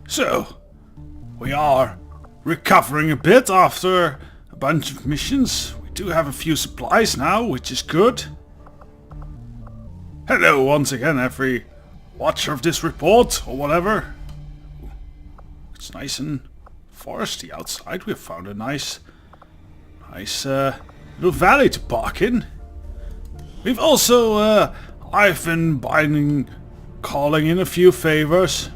So, we are recovering a bit after a bunch of missions. We do have a few supplies now, which is good. Hello once again, every watcher of this report, or whatever. It's nice and foresty outside. We've found a nice little valley to park in. We've also, I've been calling in a few favors.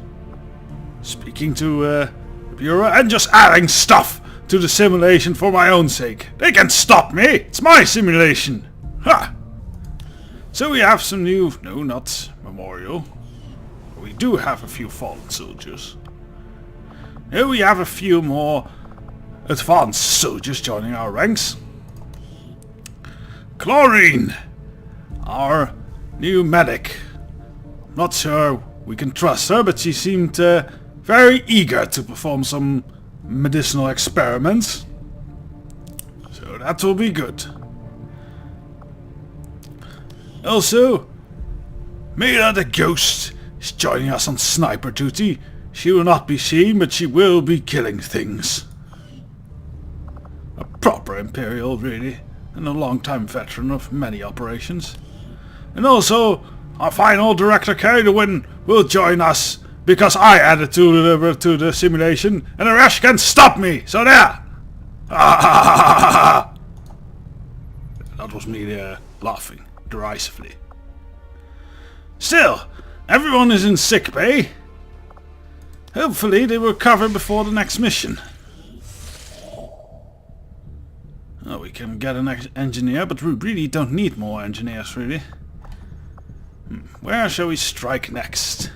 Speaking to the Bureau and just adding stuff to the simulation for my own sake. They can stop me! It's my simulation! Ha! So we have some new... No, not memorial. We do have a few fallen soldiers. Here we have a few more advanced soldiers joining our ranks. Chlorine! Our new medic. Not sure we can trust her, but she seemed very eager to perform some medicinal experiments. So that will be good. Also, Mira the Ghost is joining us on sniper duty. She will not be seen, but she will be killing things. A proper Imperial, really, and a long-time veteran of many operations. And also, our final director Carrywin will join us, because I added to the simulation, and the rest can stop me. So there. That was me laughing derisively. Still, everyone is in sick bay. Hopefully they will recover before the next mission. Oh, we can get an engineer, but we really don't need more engineers, really. Where shall we strike next?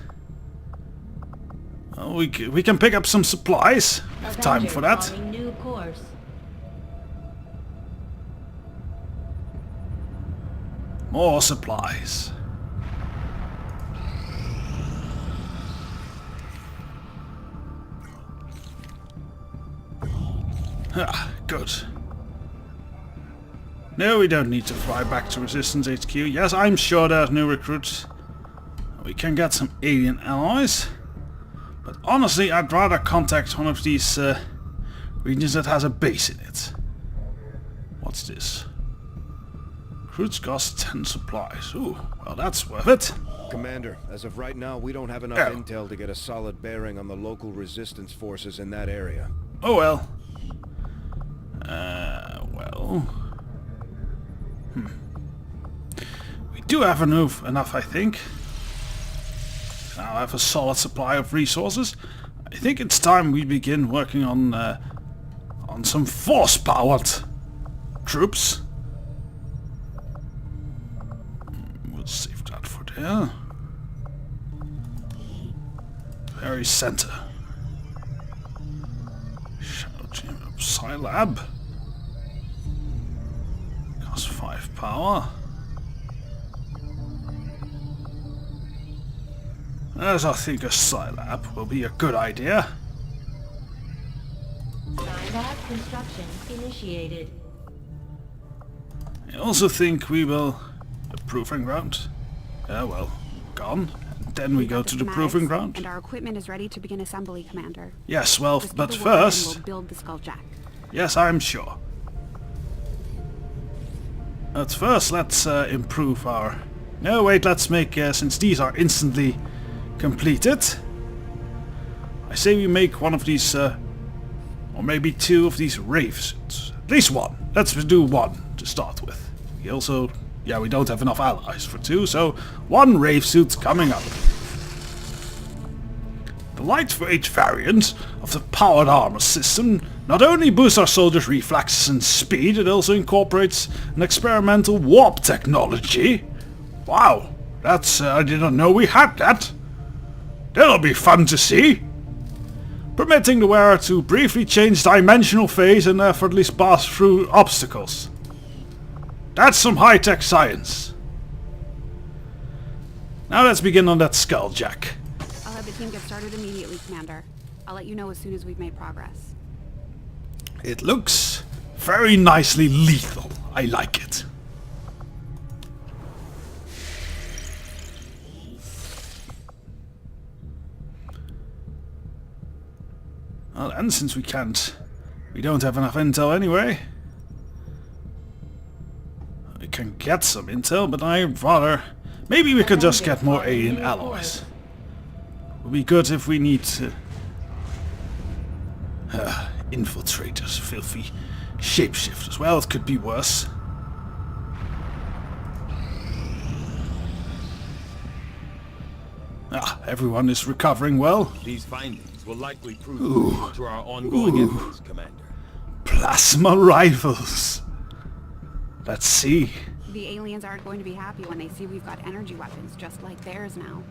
Well, we can pick up some supplies. We have time for that. New course. More supplies. Ah, good. No, we don't need to fly back to Resistance HQ. Yes, I'm sure there's new recruits. We can get some alien allies. But honestly, I'd rather contact one of these regions that has a base in it. What's this? Recruits cost 10 supplies. Ooh, well that's worth it. Commander, as of right now, we don't have enough intel to get a solid bearing on the local resistance forces in that area. Oh well. We do have enough, I think. Now I have a solid supply of resources. I think it's time we begin working on some force-powered troops. We'll save that for there. Very center. Shadow Chamber of Scilab. Cost 5 power. As I think a Scilab will be a good idea. Scilab construction initiated. I also think we will... The proving ground? Well, gone. And then we go to the proving ground. And our equipment is ready to begin assembly, Commander. Yes, well, Just but get to work and first... we'll build the Skulljack. Yes, I'm sure. But first, let's improve our... No, wait, let's make... since these are instantly completed, I say we make one of these... or maybe two of these rave suits. At least one. Let's do one to start with. We also... Yeah, we don't have enough allies for two, so one rave suit coming up. The lightweight variant of the powered armor system not only boosts our soldiers' reflexes and speed, it also incorporates an experimental warp technology. Wow, that's... I didn't know we had that. That'll be fun to see. Permitting the wearer to briefly change dimensional phase and effortlessly pass through obstacles. That's some high-tech science. Now let's begin on that Skulljack. I'll have the team get started immediately, Commander. I'll let you know as soon as we've made progress. It looks very nicely lethal. I like it. Well then, since we don't have enough intel anyway. We can get some intel, but I'd rather... Maybe we could just get more alien alloys. Would be good if we need to... infiltrators, filthy shapeshifters. Well, it could be worse. Everyone is recovering well. These findings will likely prove crucial to our ongoing efforts, Commander. Plasma rifles. Let's see. The aliens aren't going to be happy when they see we've got energy weapons just like theirs now.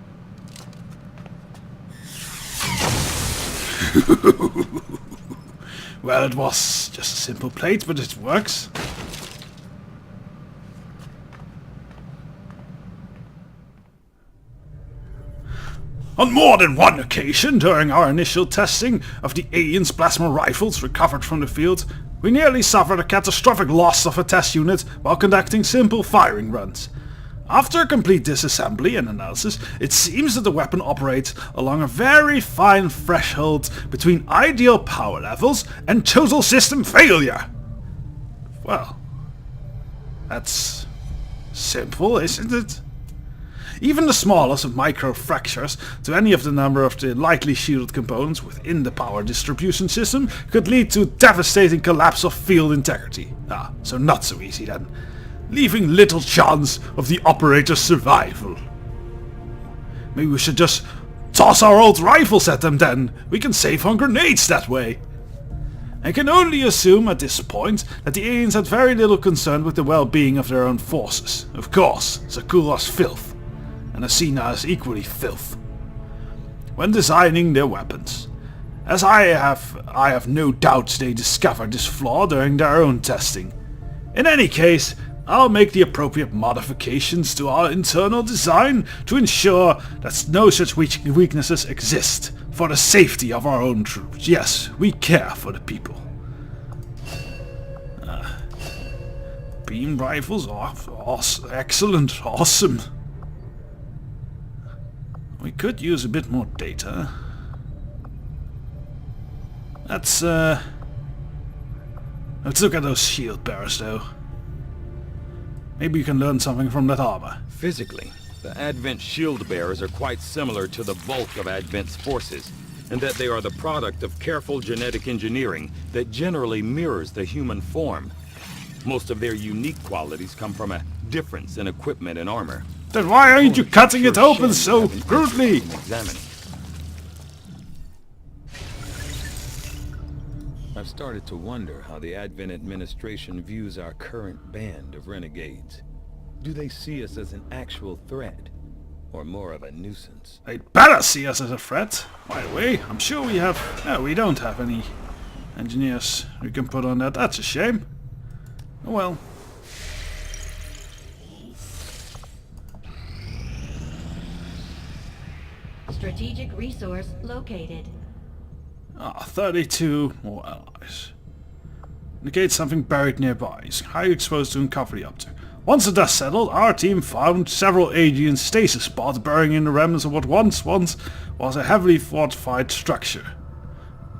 Well, it was just a simple plate, but it works. On more than one occasion during our initial testing of the aliens' plasma rifles recovered from the field, we nearly suffered a catastrophic loss of a test unit while conducting simple firing runs. After a complete disassembly and analysis, it seems that the weapon operates along a very fine threshold between ideal power levels and total system failure. Well, that's simple, isn't it? Even the smallest of micro fractures to any of the number of the lightly shielded components within the power distribution system could lead to devastating collapse of field integrity. So not so easy then. Leaving little chance of the operator's survival. Maybe we should just toss our old rifles at them then. We can save on grenades that way. I can only assume at this point that the aliens had very little concern with the well-being of their own forces. Of course, Zakula's filth. And Asina is equally filth. When designing their weapons. As I have no doubt they discovered this flaw during their own testing. In any case, I'll make the appropriate modifications to our internal design to ensure that no such weaknesses exist for the safety of our own troops. Yes, we care for the people. Beam rifles are excellent, awesome. We could use a bit more data. Let's look at those shield bearers though. Maybe you can learn something from that armor. Physically, the Advent shield bearers are quite similar to the bulk of Advent's forces, in that they are the product of careful genetic engineering that generally mirrors the human form. Most of their unique qualities come from a difference in equipment and armor. Then why aren't you cutting it open so crudely? I've started to wonder how the Advent administration views our current band of renegades. Do they see us as an actual threat, or more of a nuisance? They'd better see us as a threat. By the way, I'm sure we have... No, we don't have any engineers we can put on that. That's a shame. Oh well. Strategic resource located. 32 more allies. Indicate something buried nearby. Is highly exposed to uncover the object. Once the dust settled, our team found several alien stasis pods burying in the remnants of what once was a heavily fortified structure.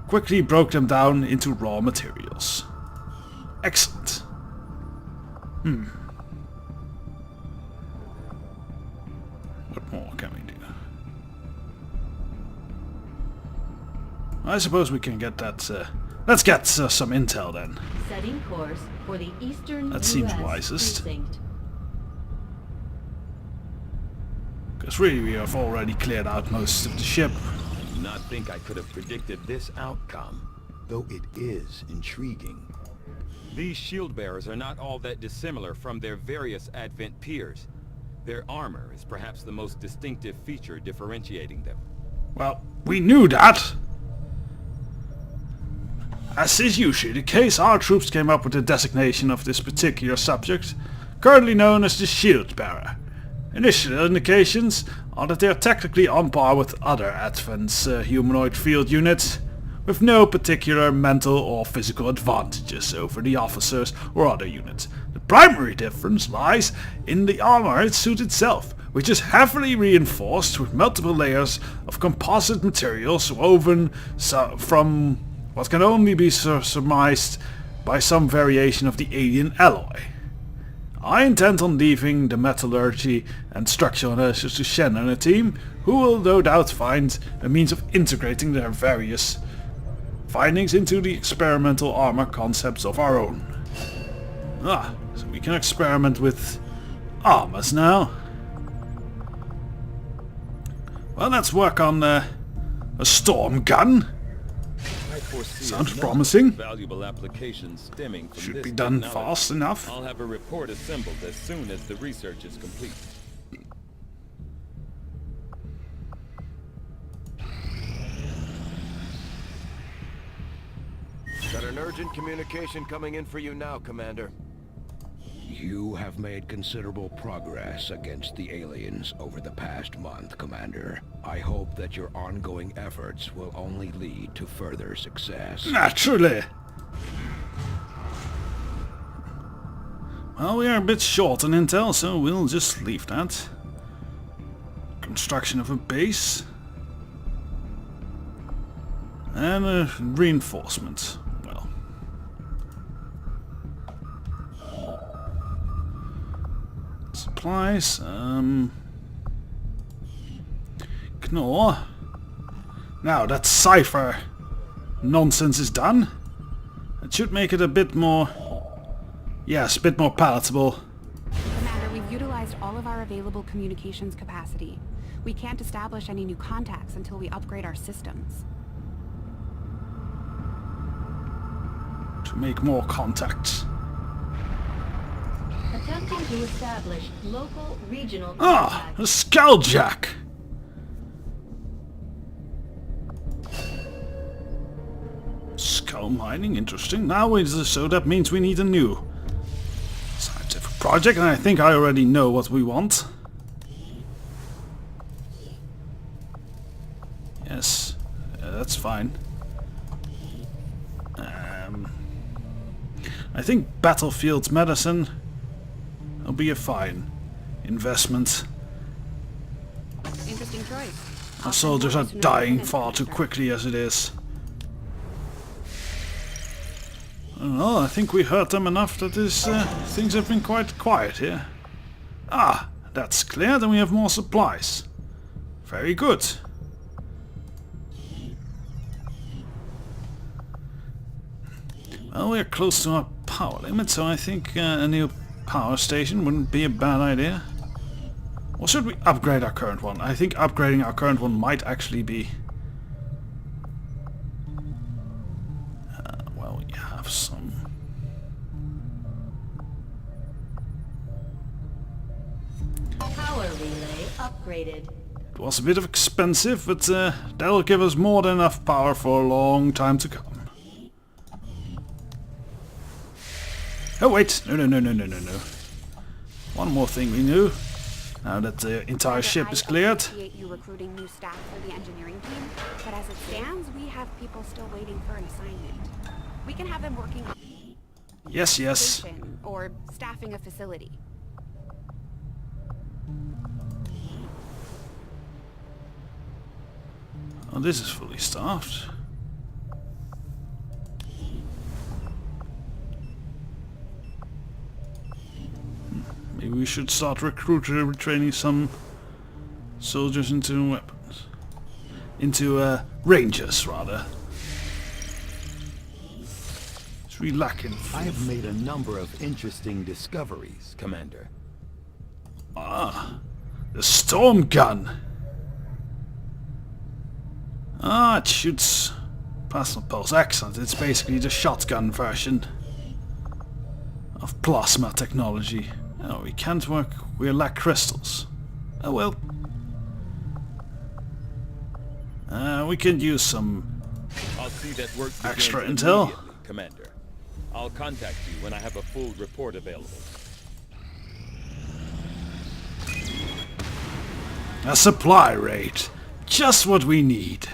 Quickly broke them down into raw materials. Excellent. What more can we do? I suppose we can get that... let's get some intel then. Setting course for the eastern That seems US wisest. precinct. Because really we have already cleared out most of the ship. I do not think I could have predicted this outcome, though it is intriguing. These shield bearers are not all that dissimilar from their various Advent peers. Their armor is perhaps the most distinctive feature differentiating them. Well, we knew that. As is usually the case, our troops came up with the designation of this particular subject, currently known as the Shield Bearer. Initial indications are that they are technically on par with other Advent's humanoid field units, with no particular mental or physical advantages over the officers or other units. The primary difference lies in the armor suit itself, which is heavily reinforced with multiple layers of composite materials woven from what can only be surmised by some variation of the alien alloy. I intend on leaving the metallurgy and structural analysis to Shen and a team, who will no doubt find a means of integrating their various findings into the experimental armor concepts of our own. Ah, so we can experiment with armors now. Well, let's work on a storm gun. I foresee Sounds a number promising. of valuable applications stemming from Should this be done technology. fast enough. I'll have a report assembled as soon as the research is complete. Got an urgent communication coming in for you now, Commander. You have made considerable progress against the aliens over the past month, Commander. I hope that your ongoing efforts will only lead to further success. Naturally. Well, we are a bit short on intel, so we'll just leave that. Construction of a base. And a reinforcement. Well. Supplies. Knorr. Now that cipher nonsense is done. It should make it a bit more... Yes, a bit more palatable. Commander, we've utilized all of our available communications capacity. We can't establish any new contacts until we upgrade our systems. To make more contacts. Attempting to establish local regional Ah, contact. a skulljack. Skull mining, interesting. So that means we need a new scientific project, and I think I already know what we want. Yes, that's fine. I think battlefield medicine will be a fine investment. Interesting choice. Our soldiers are dying far too quickly as it is. Well, I think we hurt them enough that things have been quite quiet here. Ah, that's clear. Then we have more supplies. Very good. Well, we're close to our power limit, so I think a new power station wouldn't be a bad idea. Or should we upgrade our current one? I think upgrading our current one might actually be... well, we have some... Power relay upgraded. It was a bit of expensive, but that'll give us more than enough power for a long time to come. Oh wait, no. One more thing we knew. Now that the entire ship is cleared. I appreciate you recruiting new staff for the engineering team, but as it stands, we have people still waiting for an assignment. We can have them working on Yes. station or staffing a facility. Oh, this is fully staffed. Maybe we should start retraining some soldiers into weapons. Into rangers, rather. It's really lacking. I have made a number of interesting discoveries, Commander. Ah, the storm gun. Ah, it shoots plasma pulse. Excellent. It's basically the shotgun version of plasma technology. Oh, we can't work. We lack crystals. Oh well. We can use some I'll see that work begins extra intel. immediately, Commander. I'll contact you when I have a full report available. A supply rate. Just what we need.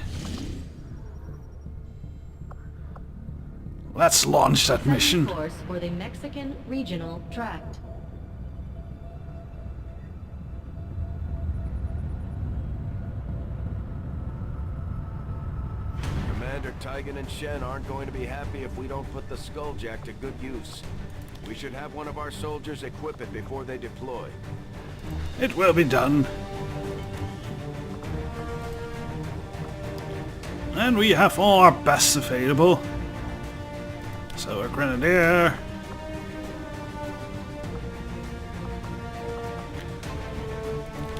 Let's launch that mission. Course for the Mexican Regional Tract. Commander Tygan and Shen aren't going to be happy if we don't put the Skulljack to good use. We should have one of our soldiers equip it before they deploy. It will be done. And we have all our best available. So a Grenadier.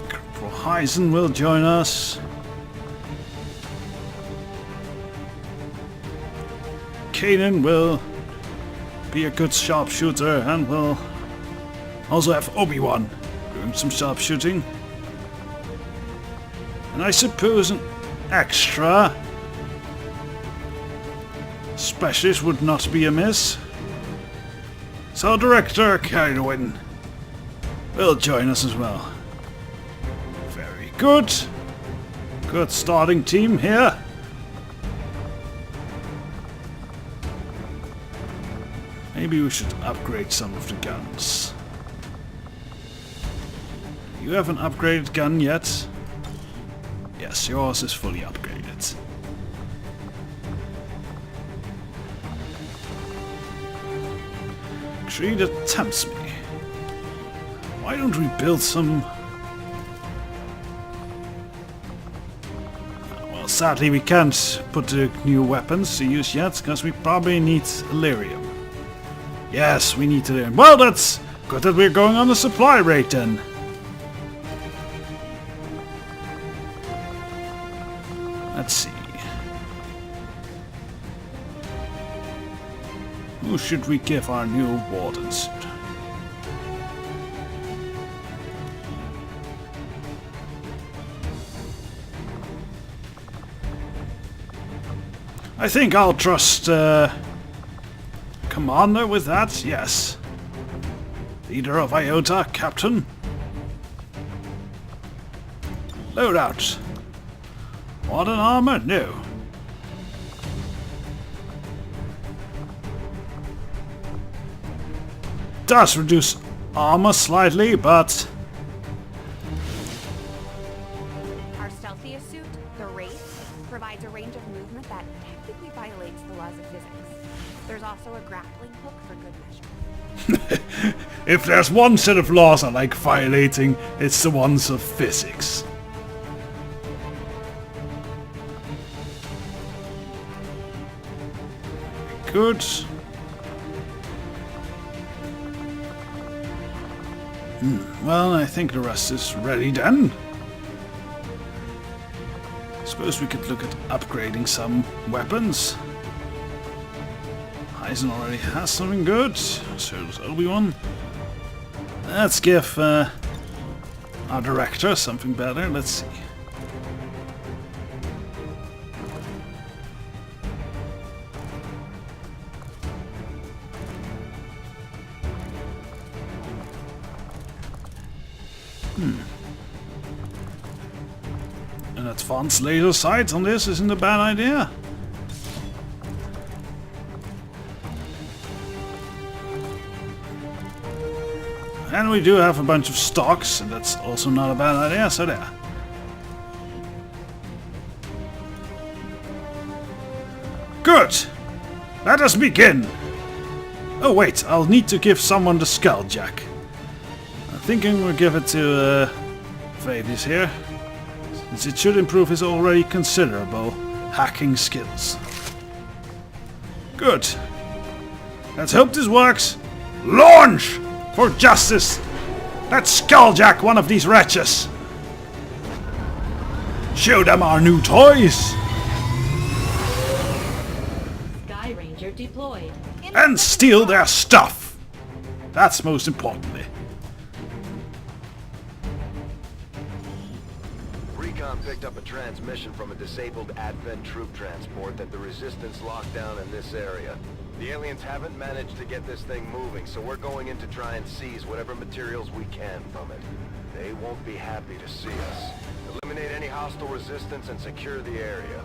Corporal Heisen will join us. Kanan will be a good sharpshooter, and we'll also have Obi-Wan doing some sharpshooting. And I suppose an extra specialist would not be amiss. So Director Kailwin will join us as well. Very good. Good starting team here. Maybe we should upgrade some of the guns. You have an upgraded gun yet? Yes, yours is fully upgraded. Actually, that tempts me. Why don't we build some... Well, sadly we can't put the new weapons to use yet, because we probably need Illyrium. Yes, we need to. Well, that's good that we're going on the supply rate then. Let's see. Who should we give our new warden suit? I think I'll trust Commander with that, yes. Leader of Iota, Captain. Loadout. Modern armor? No. Does reduce armor slightly, but... Our stealthiest suit, the Wraith, provides a range of movement that technically violates the laws of physics. There's also a grappling hook for good measure. If there's one set of laws I like violating, it's the ones of physics. Good. Well, I think the rest is ready then. Suppose we could look at upgrading some weapons. Heisen already has something good, so does Obi-Wan. Let's give our director something better. Let's see. An advanced laser sight on this isn't a bad idea. And we do have a bunch of stocks, and that's also not a bad idea, so there. Good! Let us begin! Oh wait, I'll need to give someone the Skulljack. I'm thinking we'll give it to Fabius here, since it should improve his already considerable hacking skills. Good. Let's hope this works. Launch! For justice! Let's skulljack one of these wretches! Show them our new toys! Sky Ranger deployed. And steal their stuff! That's most importantly. Recon picked up a transmission from a disabled Advent troop transport that the Resistance locked down in this area. The aliens haven't managed to get this thing moving, so we're going in to try and seize whatever materials we can from it. They won't be happy to see us. Eliminate any hostile resistance and secure the area.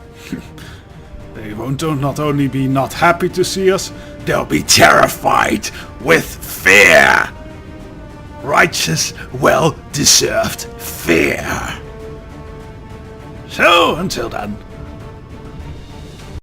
They won't not only be not happy to see us, they'll be terrified with fear! Righteous, well-deserved fear. So, until then.